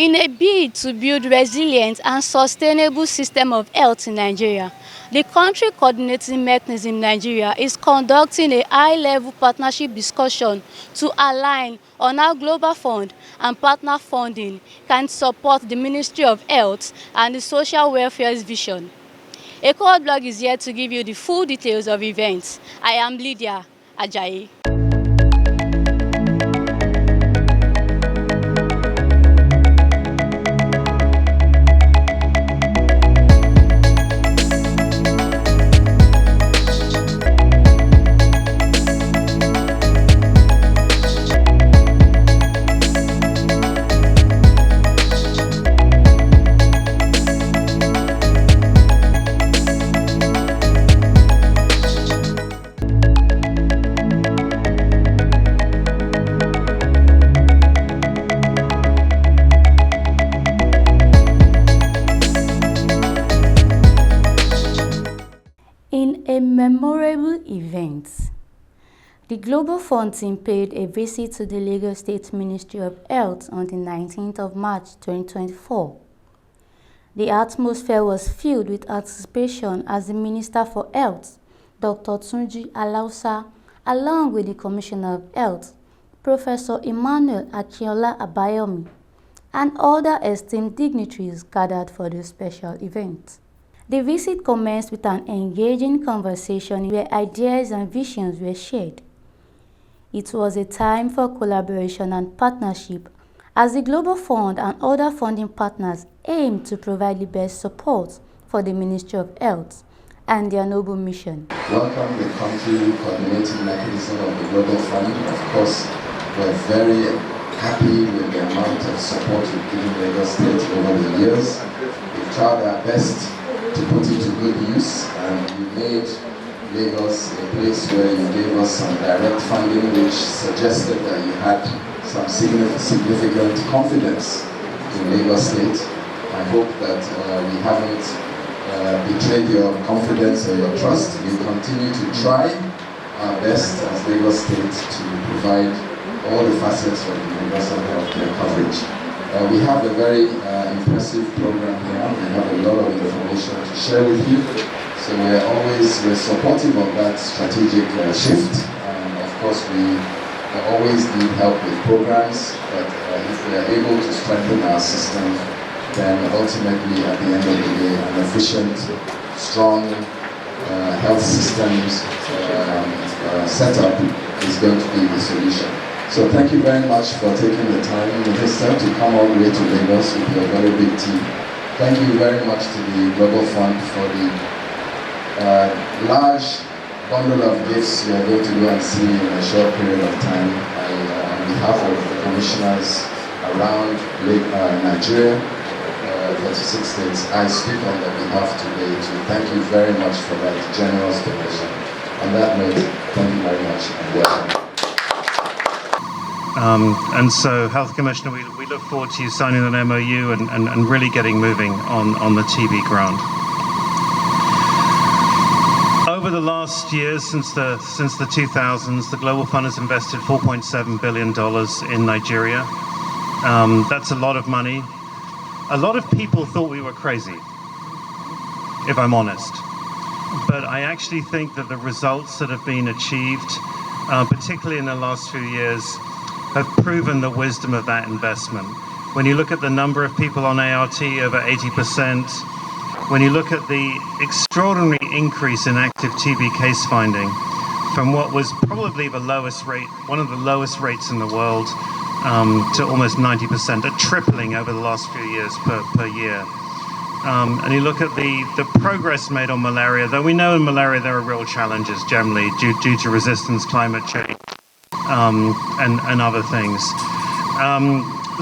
In a bid to build resilient and sustainable system of health in Nigeria, the country coordinating mechanism Nigeria is conducting a high-level partnership discussion to align on how Global Fund and partner funding can support the Ministry of Health and the Social Welfare's vision. A core blog is here to give you the full details of events. I am Lydia Ajayi. In a memorable event, the Global Fund team paid a visit to the Lagos State Ministry of Health on the 19th of March 2024. The atmosphere was filled with anticipation as the Minister for Health, Dr. Tunji Alausa, along with the Commissioner of Health, Professor Emmanuel Akinola Abayomi, and other esteemed dignitaries gathered for the special event. The visit commenced with an engaging conversation where ideas and visions were shared. It was a time for collaboration and partnership as the Global Fund and other funding partners aim to provide the best support for the Ministry of Health and their noble mission. Welcome the country coordinating mechanism of the Global Fund. Of course, we're very happy with the amount of support we've given Lagos State over the years. We've tried our best to put it to good use, and you made Lagos a place where you gave us some direct funding which suggested that you had some significant confidence in Lagos State. I hope that we haven't betrayed your confidence or your trust. We continue to try our best as Lagos State to provide all the facets of the universal healthcare coverage. We have a very impressive program here. We have a lot of information to share with you. So we're supportive of that strategic shift. Of course, we always need help with programs, but if we are able to strengthen our system, then ultimately at the end of the day, an efficient, strong health systems setup is going to be the solution. So thank you very much for taking the time, Minister, to come all the way to Lagos with your very big team. Thank you very much to the Global Fund for the large bundle of gifts you are going to go and see in a short period of time. On behalf of the commissioners around Nigeria, 46 states, I speak on their behalf today to thank you very much for that generous donation. On that note, thank you very much and welcome. And so, Health Commissioner, we look forward to you signing an MOU and really getting moving on the TB grant. Over the last years, since the 2000s, the Global Fund has invested $4.7 billion in Nigeria. That's a lot of money. A lot of people thought we were crazy, if I'm honest. But I actually think that the results that have been achieved, particularly in the last few years, have proven the wisdom of that investment. When you look at the number of people on ART, over 80%, when you look at the extraordinary increase in active TB case finding from what was probably the lowest rate, one of the lowest rates in the world, to almost 90%, a tripling over the last few years per year. And you look at the progress made on malaria, though we know in malaria there are real challenges generally due to resistance, climate change, and other things.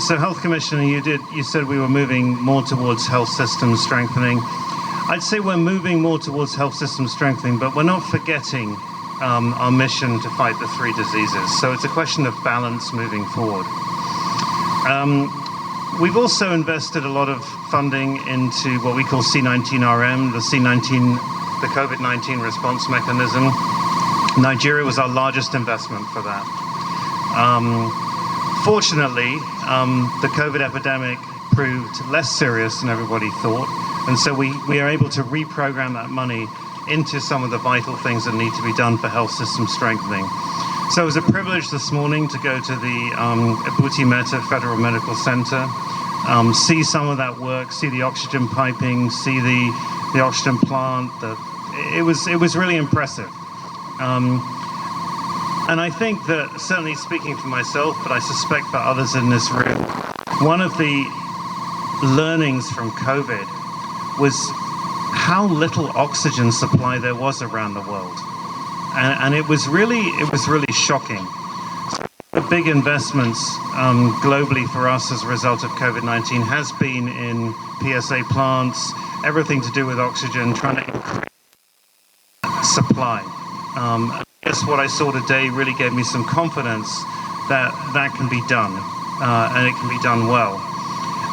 So Health Commissioner, you said we were moving more towards health system strengthening. I'd say we're moving more towards health system strengthening, but we're not forgetting our mission to fight the 3 diseases. So it's a question of balance moving forward. We've also invested a lot of funding into what we call C19RM, the COVID-19 response mechanism. Nigeria was our largest investment for that. Fortunately, the COVID epidemic proved less serious than everybody thought. And so we are able to reprogram that money into some of the vital things that need to be done for health system strengthening. So it was a privilege this morning to go to the Ebuti Metta Federal Medical Center, see some of that work, see the oxygen piping, see the oxygen plant. It was really impressive. And I think that, certainly speaking for myself, but I suspect for others in this room, one of the learnings from COVID was how little oxygen supply there was around the world. And it was really shocking. The big investments globally for us as a result of COVID-19 has been in PSA plants, everything to do with oxygen, trying to increase supply. I guess what I saw today really gave me some confidence that that can be done, and it can be done well.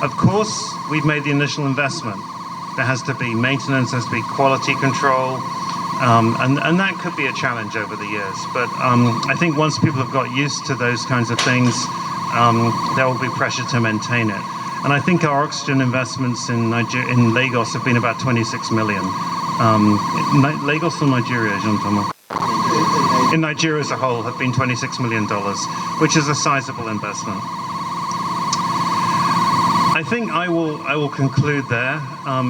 Of course, we've made the initial investment. There has to be maintenance, there has to be quality control, and that could be a challenge over the years. But I think once people have got used to those kinds of things, there will be pressure to maintain it. And I think our oxygen investments in Lagos have been about 26 million. Lagos or Nigeria, Jean-Thomas? In Nigeria as a whole have been $26 million, which is a sizable investment. I think I will conclude there.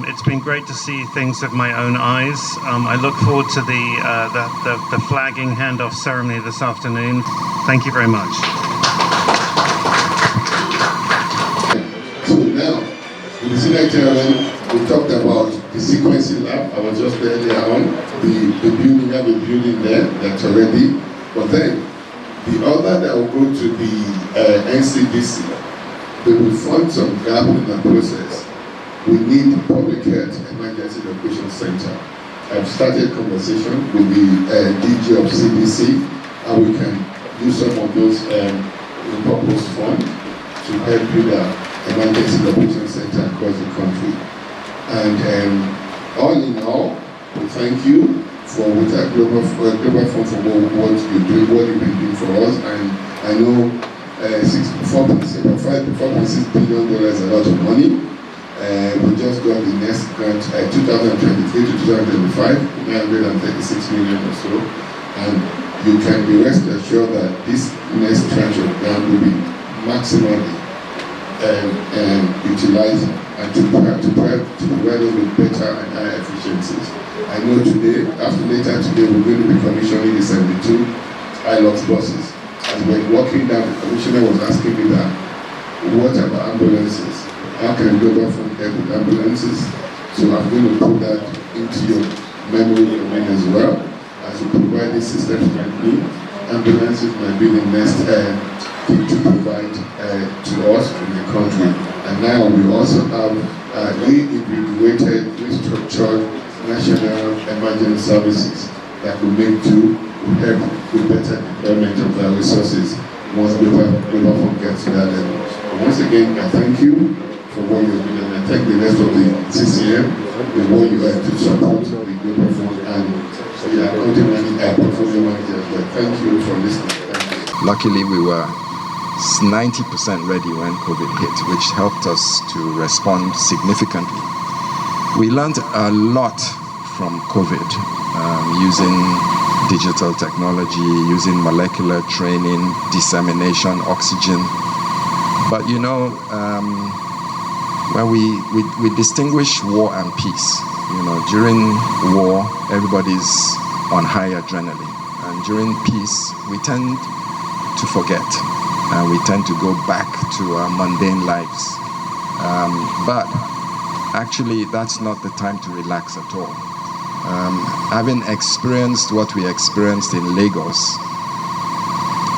It's been great to see things with my own eyes. I look forward to the flagging handoff ceremony this afternoon. Thank you very much. So now, in the Senate, we talked about the sequencing lab. I was just there earlier on. The building, we have a building there that's already. But then, the other that will go to the NCDC, they will find some gap in the process. We need public health emergency location center. I've started conversation with the DG of CDC, and we can use some of those repurposed funds to help build an emergency location center across the country. And all in all, we thank you for with that global fund for what you're doing, what you've been doing for us. And I know $4.6 billion is a lot of money. We just got the next grant 2023 to 2025, $936 million or so. And you can be rest assured that this next tranche of grant will be maximally utilized and to provide us with better and higher efficiencies. I know later today, we're going to be commissioning the 72 ILOX buses. As we're walking down, the commissioner was asking me that, what about ambulances? How can Global Fund help with ambulances? So I'm going to put that into your memory domain as well. As we provide these systems currently, ambulances might be the next thing to provide to us in the country. And now we also have re-evaluated, restructured national emergency services that will make do help with better deployment of our resources once Global Fund gets to that level. But once again, I thank you for what you're doing, and I thank the rest of the CCM for what you are to support the Global Fund and the accounting portfolio managers. But thank you for listening. Thank you. Luckily, we were 90% ready when COVID hit, which helped us to respond significantly. We learned a lot from COVID, using digital technology, using molecular training, dissemination, oxygen. But you know, when we distinguish war and peace. You know, during war, everybody's on high adrenaline. And during peace, we tend to forget. And we tend to go back to our mundane lives. But actually, that's not the time to relax at all. Having experienced what we experienced in Lagos,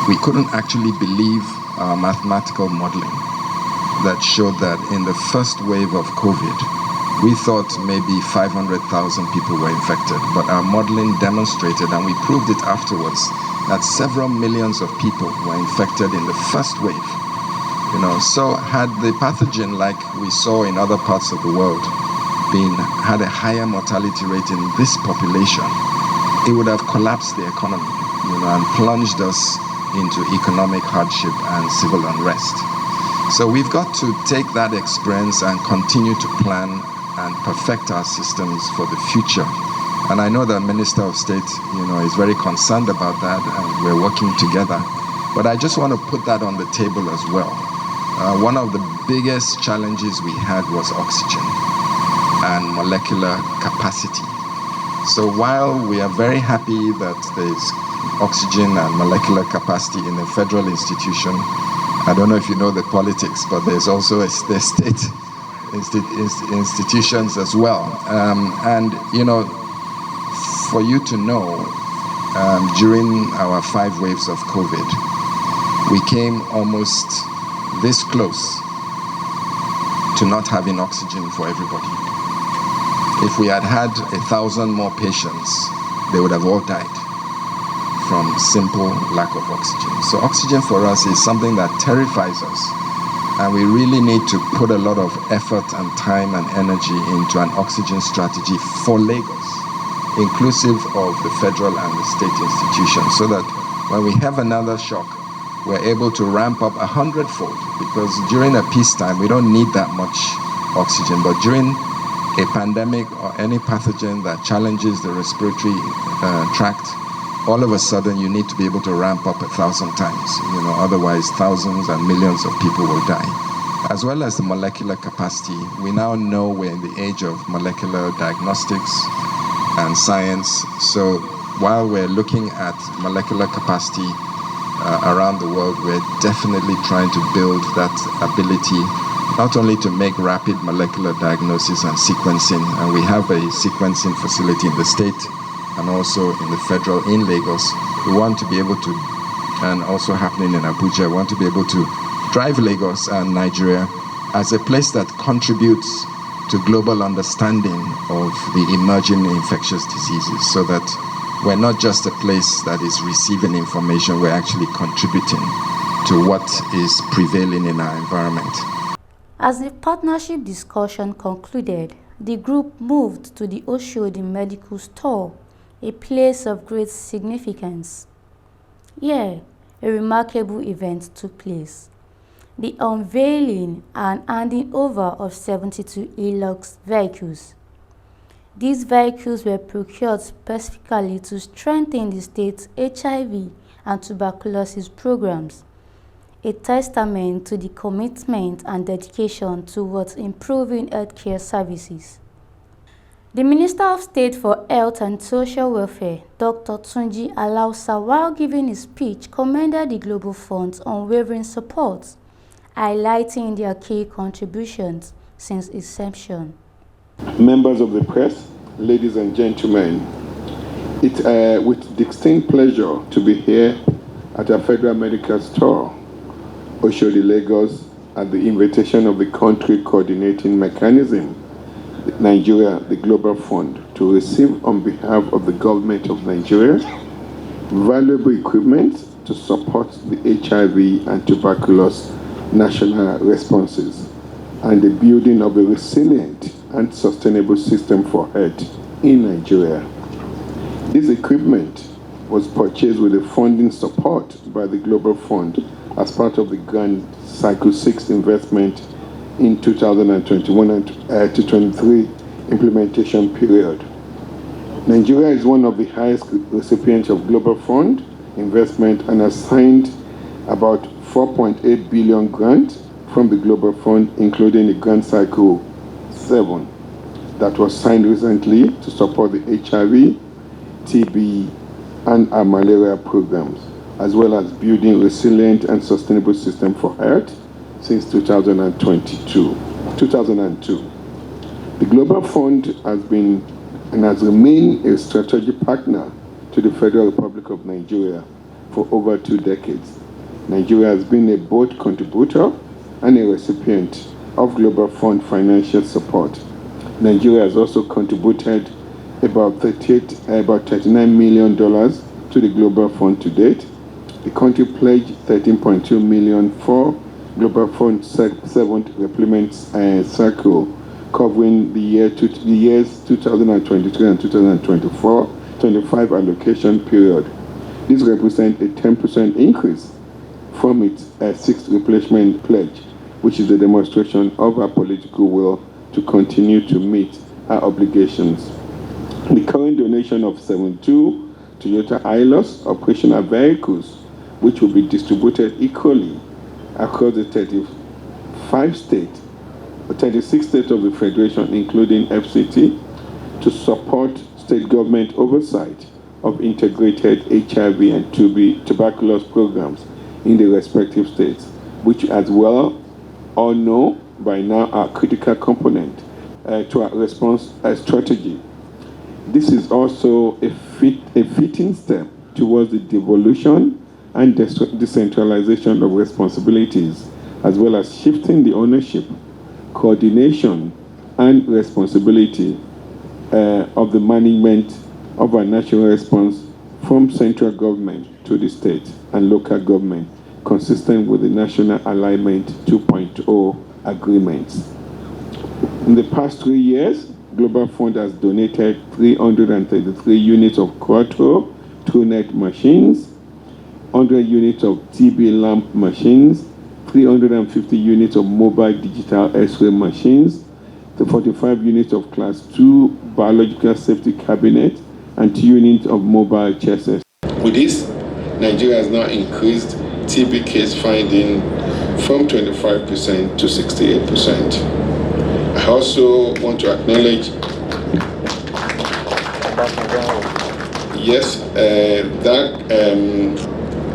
we couldn't actually believe our mathematical modeling that showed that in the first wave of COVID, we thought maybe 500,000 people were infected, but our modeling demonstrated, and we proved it afterwards, that several millions of people were infected in the first wave. You know, so had the pathogen, like we saw in other parts of the world, had a higher mortality rate in this population, it would have collapsed the economy, you know, and plunged us into economic hardship and civil unrest. So we've got to take that experience and continue to plan and perfect our systems for the future. And I know the Minister of State, is very concerned about that, and we're working together. But I just want to put that on the table as well. One of the biggest challenges we had was oxygen and molecular capacity. So while we are very happy that there's oxygen and molecular capacity in a federal institution, I don't know if you know the politics, but there's also the state institutions as well. For you to know, during our 5 waves of COVID, we came almost this close to not having oxygen for everybody. If we had had 1,000 more patients, they would have all died from simple lack of oxygen. So oxygen for us is something that terrifies us, and we really need to put a lot of effort and time and energy into an oxygen strategy for Lagos, inclusive of the federal and the state institutions, so that when we have another shock, we're able to ramp up 100-fold, because during a peacetime, we don't need that much oxygen, but during a pandemic or any pathogen that challenges the respiratory tract, all of a sudden you need to be able to ramp up 1,000 times. Otherwise thousands and millions of people will die. As well as the molecular capacity, we now know we're in the age of molecular diagnostics and science. So while we're looking at molecular capacity around the world, we're definitely trying to build that ability, not only to make rapid molecular diagnosis and sequencing, and we have a sequencing facility in the state and also in the federal in Lagos. We want to be able to, and also happening in Abuja, we want to be able to drive Lagos and Nigeria as a place that contributes to global understanding of the emerging infectious diseases, so that we're not just a place that is receiving information, we're actually contributing to what is prevailing in our environment. As the partnership discussion concluded, the group moved to the Oshodi Medical Store, a place of great significance. Here, a remarkable event took place: the unveiling and handing over of 72 Hilux vehicles. These vehicles were procured specifically to strengthen the state's HIV and tuberculosis programs, a testament to the commitment and dedication towards improving healthcare services. The Minister of State for Health and Social Welfare, Dr. Tunji Alausa, while giving his speech, commended the Global Fund's unwavering support, highlighting their key contributions since inception. Members of the press, ladies and gentlemen, it's with distinct pleasure to be here at our Federal Medical Store, Oshodi, Lagos, at the invitation of the Country Coordinating Mechanism, Nigeria, the Global Fund, to receive on behalf of the government of Nigeria valuable equipment to support the HIV and tuberculosis national responses and the building of a resilient and sustainable system for health in Nigeria. This equipment was purchased with the funding support by the Global Fund as part of the Grand Cycle 6 investment in 2021 and to 23 implementation period. Nigeria is one of the highest recipients of Global Fund investment and has signed about 4.8 billion grants from the Global Fund, including the Grand Cycle 7 that was signed recently to support the HIV, TB, and our malaria programs, as well as building resilient and sustainable system for health since 2002. The Global Fund has been and has remained a strategic partner to the Federal Republic of Nigeria for over 2 decades. Nigeria has been a both contributor and a recipient of Global Fund financial support. Nigeria has also contributed about $39 million to the Global Fund to date. The country pledged $13.2 million for Global Fund 7th Replement Cycle, covering the years 2023 and 2024-25 allocation period. This represents a 10% increase from its 6th replacement pledge which is a demonstration of our political will to continue to meet our obligations. The current donation of 72 Toyota Hilux operational vehicles, which will be distributed equally across the 36 states of the Federation, including FCT, to support state government oversight of integrated HIV and tuberculosis programs in the respective states, which as well all know by now are critical component to our response strategy. This is also a fitting step towards the devolution and decentralization of responsibilities, as well as shifting the ownership, coordination, and responsibility of the management of our national response from central government to the state and local government, consistent with the National Alignment 2.0 agreements. In the past 3 years, Global Fund has donated 333 units of Quattro TrueNet machines, 100 units of TB lamp machines, 350 units of mobile digital X-ray machines, the 45 units of Class 2 biological safety cabinet, and 2 units of mobile chassis. With this, Nigeria has now increased TB case finding from 25% to 68%. I also want to acknowledge, yes, that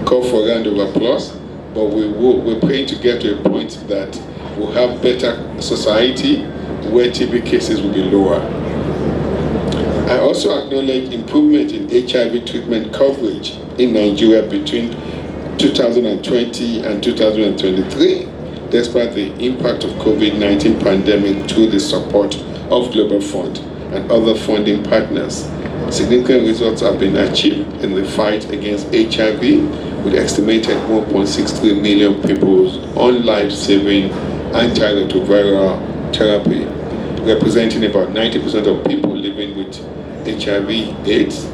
call for a round of applause, but we're praying to get to a point that we'll have better society where TB cases will be lower. I also acknowledge improvement in HIV treatment coverage in Nigeria between 2020 and 2023, despite the impact of COVID-19 pandemic through the support of Global Fund and other funding partners. Significant results have been achieved in the fight against HIV, with estimated 1.63 million people on life-saving antiretroviral therapy, representing about 90% of people living with HIV/AIDS.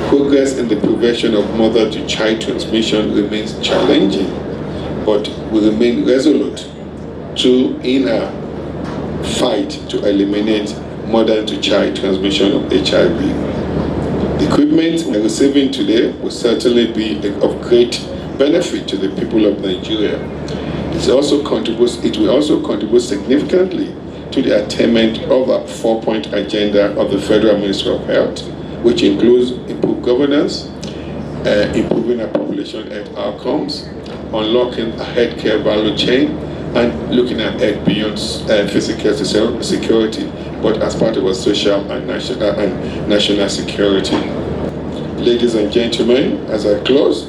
Progress in the prevention of mother-to-child transmission remains challenging, but we remain resolute in our fight to eliminate mother-to-child transmission of HIV. The equipment we're receiving today will certainly be of great benefit to the people of Nigeria. It will also contribute significantly to the attainment of a 4-point agenda of the Federal Ministry of Health, which includes improved governance, improving our population health outcomes, unlocking a healthcare value chain, and looking at health beyond physical security, but as part of our social and national security. Ladies and gentlemen, as I close,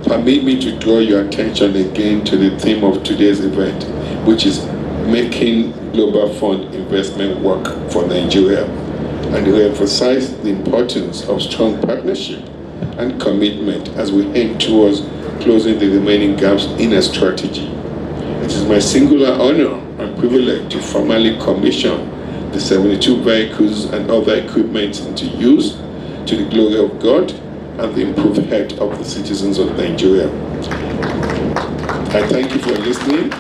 permit me to draw your attention again to the theme of today's event, which is making Global Fund investment work for Nigeria, and re-emphasize the importance of strong partnership and commitment as we aim towards closing the remaining gaps in a strategy. It is my singular honor and privilege to formally commission the 72 vehicles and other equipment into use to the glory of God and the improved health of the citizens of Nigeria. I thank you for listening.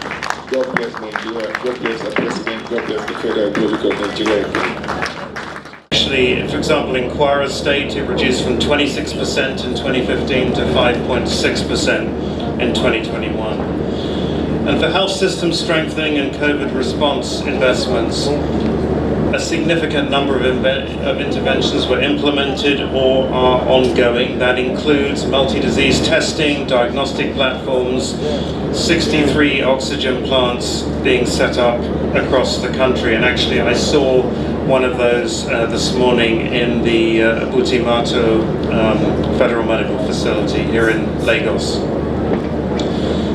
God bless Nigeria. God bless our President. God bless the Federal Republic of Nigeria. Actually, for example, in Kwara State, it reduced from 26% in 2015 to 5.6% in 2021. And for health system strengthening and COVID response investments, a significant number of interventions were implemented or are ongoing. That includes multi-disease testing, diagnostic platforms, 63 oxygen plants being set up across the country. And actually, I saw one of those this morning in the Abuti-Mato Federal Medical Facility here in Lagos.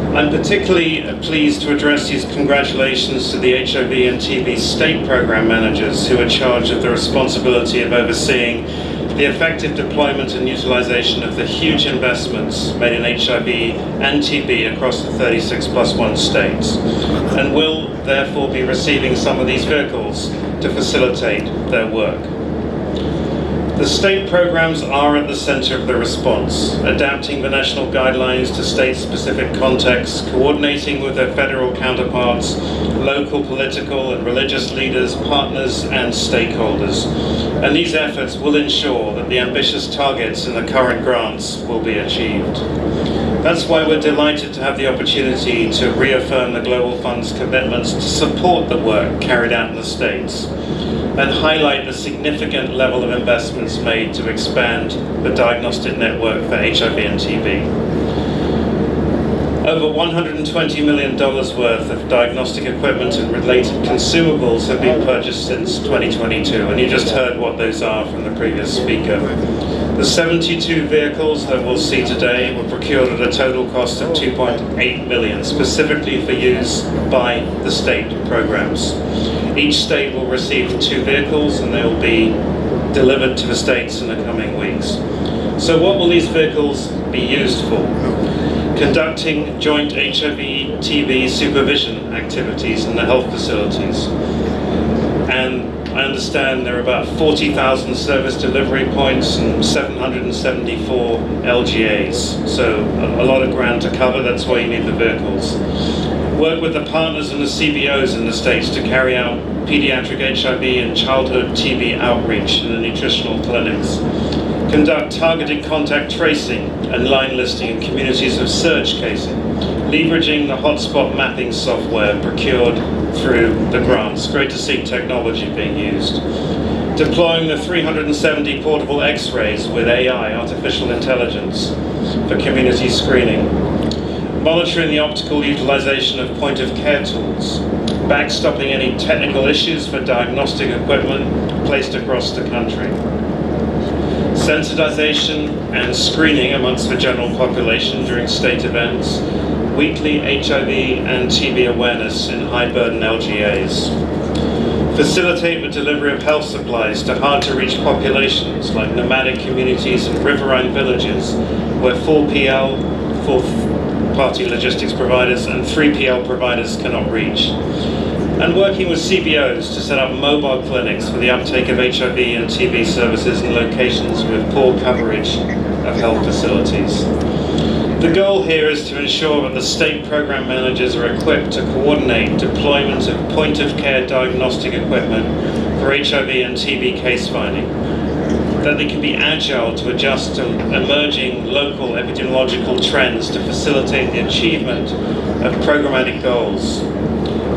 I'm particularly pleased to address these congratulations to the HIV and TB state program managers who are charged with the responsibility of overseeing the effective deployment and utilization of the huge investments made in HIV and TB across the 36+1 states, and will therefore be receiving some of these vehicles to facilitate their work. The state programs are at the center of the response, adapting the national guidelines to state-specific contexts, coordinating with their federal counterparts, local political and religious leaders, partners, and stakeholders. And these efforts will ensure that the ambitious targets in the current grants will be achieved. That's why we're delighted to have the opportunity to reaffirm the Global Fund's commitments to support the work carried out in the States and highlight the significant level of investments made to expand the diagnostic network for HIV and TB. Over $120 million worth of diagnostic equipment and related consumables have been purchased since 2022, and you just heard what those are from the previous speaker. The 72 vehicles that we'll see today were procured at a total cost of $2.8 million, specifically for use by the state programs. Each state will receive 2 vehicles, and they will be delivered to the states in the coming weeks. So what will these vehicles be used for? Conducting joint HIV/TB supervision activities in the health facilities. And I understand there are about 40,000 service delivery points and 774 LGAs. So a lot of ground to cover, that's why you need the vehicles. Work with the partners and the CBOs in the States to carry out pediatric HIV and childhood TB outreach in the nutritional clinics. Conduct targeted contact tracing and line listing in communities of surge casing, leveraging the hotspot mapping software procured through the grants. Great to see technology being used. Deploying the 370 portable X-rays with AI, artificial intelligence, for community screening. Monitoring the optical utilization of point-of-care tools. Backstopping any technical issues for diagnostic equipment placed across the country. Sensitization and screening amongst the general population during state events, weekly HIV and TB awareness in high-burden LGAs. Facilitate the delivery of health supplies to hard-to-reach populations like nomadic communities and riverine villages where 4PL, fourth-party logistics providers, and 3PL providers cannot reach. And working with CBOs to set up mobile clinics for the uptake of HIV and TB services in locations with poor coverage of health facilities. The goal here is to ensure that the state program managers are equipped to coordinate deployment of point-of-care diagnostic equipment for HIV and TB case finding, that they can be agile to adjust to emerging local epidemiological trends to facilitate the achievement of programmatic goals,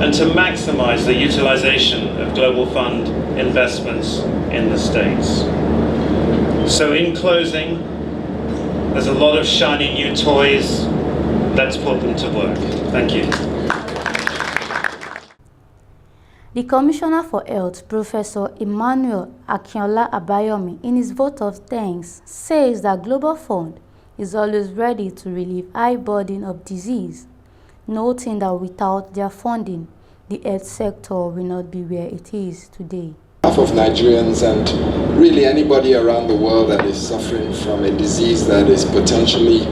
and to maximize the utilization of Global Fund investments in the States. So in closing, there's a lot of shiny new toys. Let's put them to work. Thank you. The Commissioner for Health, Professor Emmanuel Akinola Abayomi, in his vote of thanks, says that Global Fund is always ready to relieve high burden of disease, noting that without their funding, the health sector will not be where it is today. Half of Nigerians and really anybody around the world that is suffering from a disease that is potentially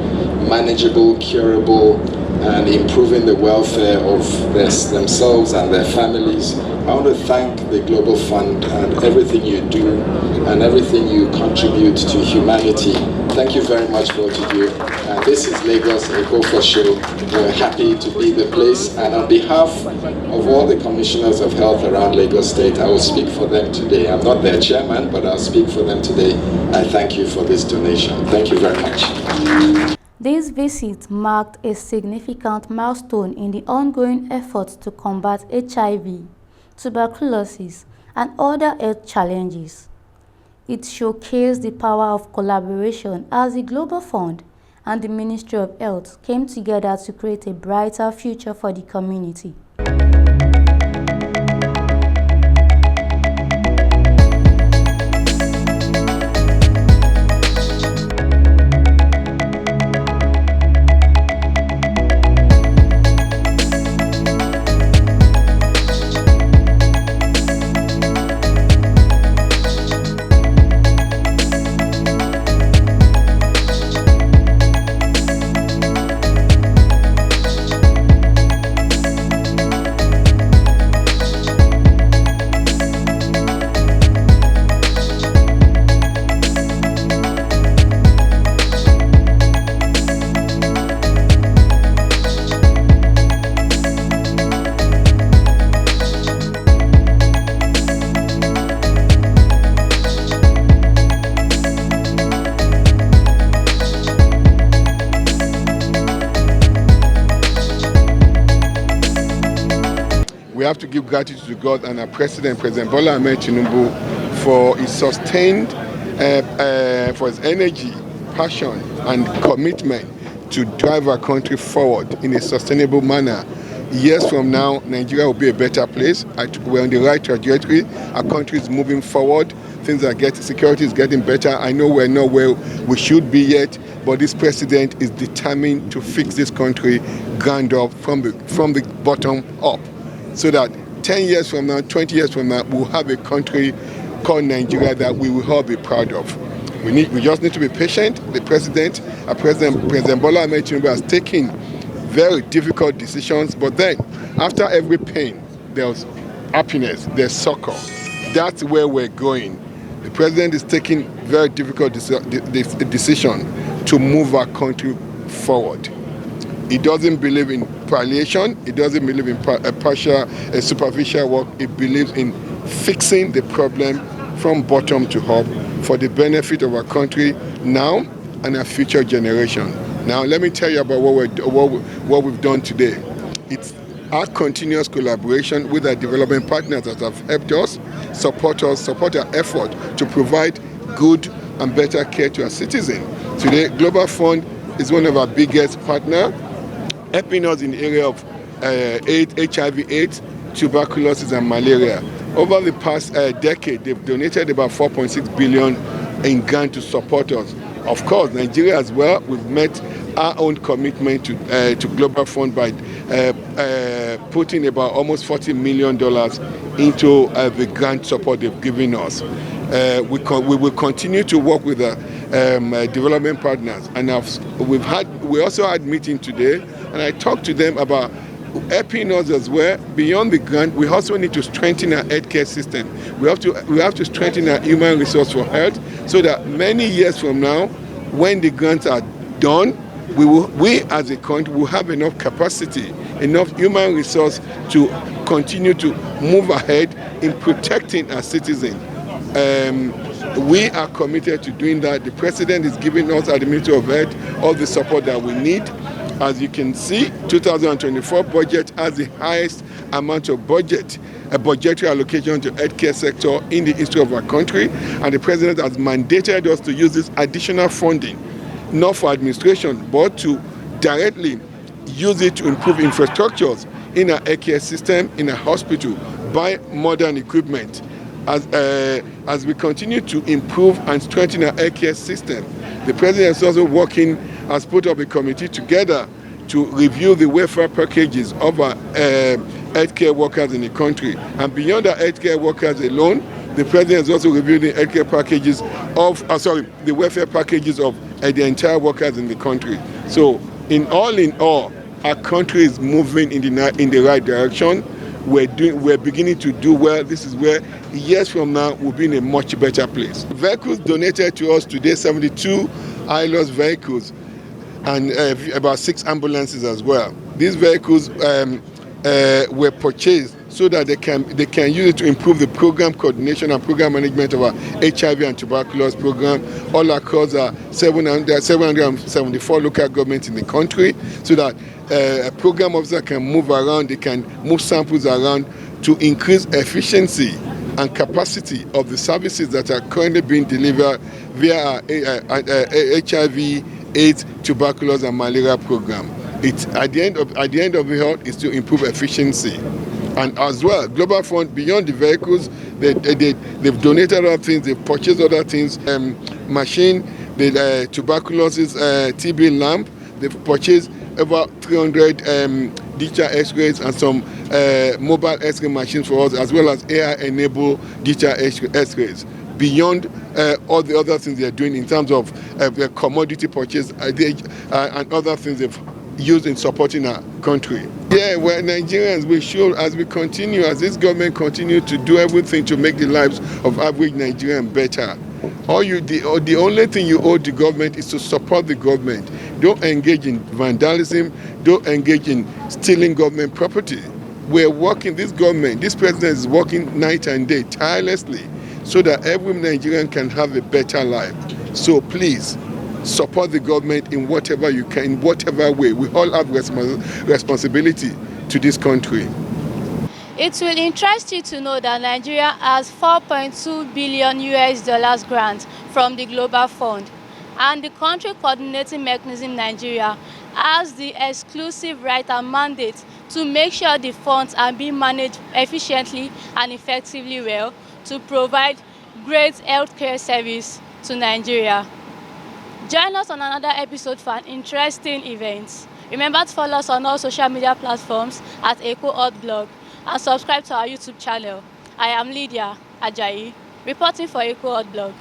manageable, curable, and improving the welfare of themselves and their families. I want to thank the Global Fund and everything you do and everything you contribute to humanity. Thank you very much for what you do. This is Lagos Eko Show. We're happy to be the place, and on behalf of all the commissioners of health around Lagos State, I will speak for them today. I'm not their chairman, but I'll speak for them today. I thank you for this donation. Thank you very much. This visit marked a significant milestone in the ongoing efforts to combat HIV, tuberculosis, and other health challenges. It showcased the power of collaboration as the Global Fund and the Ministry of Health came together to create a brighter future for the community. have to give gratitude to God and our President Bola Ahmed Tinubu, for his sustained, for his energy, passion, and commitment to drive our country forward in a sustainable manner. Years from now, Nigeria will be a better place. We're on the right trajectory. Our country is moving forward. Security is getting better. I know we're not where we should be yet, but this president is determined to fix this country ground up from the bottom up, so that 10 years from now, 20 years from now, we'll have a country called Nigeria that we will all be proud of. We just need to be patient. President Bola Ahmed Tinubu has taken very difficult decisions, but then after every pain, there's happiness, there's succor. That's where we're going. The president is taking very difficult decision to move our country forward. He doesn't believe in palliation. He doesn't believe in superficial work. He believes in fixing the problem from bottom to up for the benefit of our country now and our future generation. Now, let me tell you about what we've done today. It's our continuous collaboration with our development partners that have helped us, support our effort to provide good and better care to our citizens. Today, Global Fund is one of our biggest partners, helping us in the area of HIV, AIDS, tuberculosis, and malaria. Over the past decade, they've donated about 4.6 billion in grant to support us. Of course, Nigeria as well, we've met our own commitment to Global Fund by putting about almost $40 million into the grant support they've given us. We will continue to work with the development partners, and we also had meeting today, and I talked to them about helping us as well. Beyond the grant, we also need to strengthen our healthcare system. We have to strengthen our human resource for health, so that many years from now, when the grants are done, we as a country will have enough capacity, enough human resource to continue to move ahead in protecting our citizens. We are committed to doing that. The president is giving us at the Ministry of Health all the support that we need. As you can see, 2024 budget has the highest amount of budgetary allocation to healthcare sector in the history of our country, and the president has mandated us to use this additional funding, not for administration, but to directly use it to improve infrastructures in our healthcare system, in our hospital, buy modern equipment. As we continue to improve and strengthen our healthcare system, the president is also has put up a committee together to review the welfare packages of our healthcare workers in the country. And beyond the healthcare workers alone, the president is also reviewing the healthcare packages the welfare packages of the entire workers in the country. So, in all, our country is moving in the right direction. We're beginning to do well. This is where years from now we'll be in a much better place. Vehicles donated to us today, 72 Alausa vehicles, and about 6 ambulances as well. These vehicles were purchased so that they can use it to improve the program coordination and program management of our HIV and tuberculosis program all across 774 local governments in the country, so that a program officer can move around, they can move samples around to increase efficiency and capacity of the services that are currently being delivered via HIV, AIDS, tuberculosis, and malaria program. It's at the end of the whole is to improve efficiency. And as well, Global Fund, beyond the vehicles, they've donated other things, they've purchased other things, machine, the tuberculosis TB lamp, they've purchased over 300 digital x-rays and some mobile x-ray machines for us, as well as AI-enabled digital x-rays. Beyond all the other things they're doing in terms of commodity purchase and other things they've used in supporting our country. Yeah, we're Nigerians, we should, as this government continue to do everything to make the lives of average Nigerians better. The only thing you owe the government is to support the government. Don't engage in vandalism, don't engage in stealing government property. We're working, this president is working night and day tirelessly so that every Nigerian can have a better life. So please, support the government in whatever you can, in whatever way. We all have responsibility to this country. It will interest you to know that Nigeria has $4.2 billion US grant from the Global Fund, and the Country Coordinating Mechanism Nigeria has the exclusive right and mandate to make sure the funds are being managed efficiently and effectively well to provide great healthcare service to Nigeria. Join us on another episode for an interesting event. Remember to follow us on all social media platforms at EcoHotBlog and subscribe to our YouTube channel. I am Lydia Ajayi, reporting for EcoHotBlog.